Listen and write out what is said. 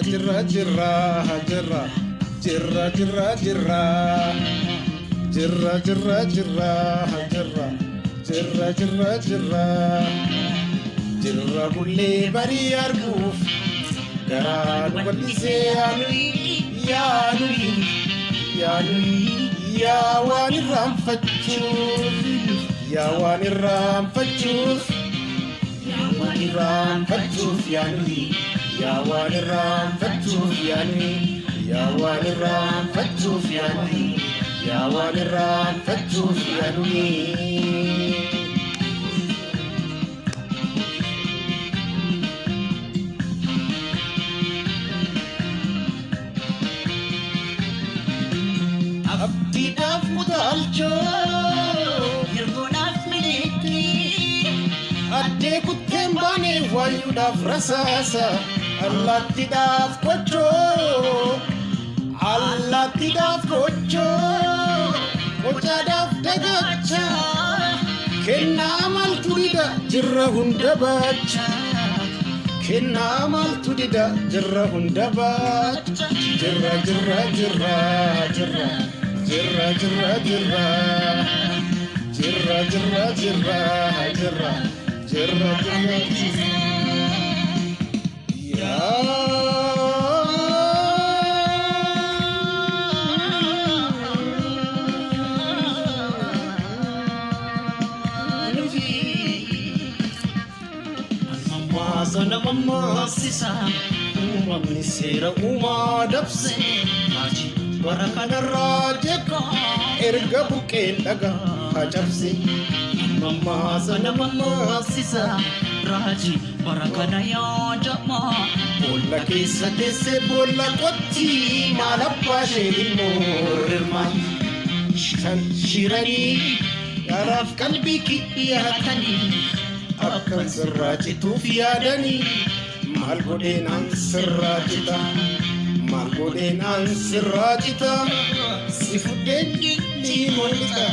jirra jirra jirra jirra jirra jirra jirra jirra jirra jirra jirra jirra jirra jirra kullee barii arguuf garaan wallisee yaanui yaa waan irraanfachuuf yaa waan irraanfachuuf yaa waan irraanfachuuf yaanui yaa waan irraanfachuuf yaanui yaa waan irraanfachuuf yaanui yaa waan irraanfachuuf yaanui abdiidhaaf utaalchoo hirbuudhaaf miliqii addee kutteen baanee waayuudhaaf rasaasa allaattiidhaaf gochoo qocaadhaaf dagacha kennaa maaltu dida jirra hunda baacha kennaa maaltu dida jirra hunda baacha jirra jirra jirra jirra jirra jirra jirra jirra jirra jirra jirra jirra jirra sana mama sisa umamni sera uma dabse haji barakana rajeka erga buken daga hajabse mama sana mama sisa raji barakana ya jama bolla kesa dese bolla kotti malappa shedimo rirmai shan shirani yaraf kalbi ki yaratani akkan sirraachituuf yaadanii maal godheenaan sirraachita maal godheenaan sirraachita si fuddeen dhiimoolita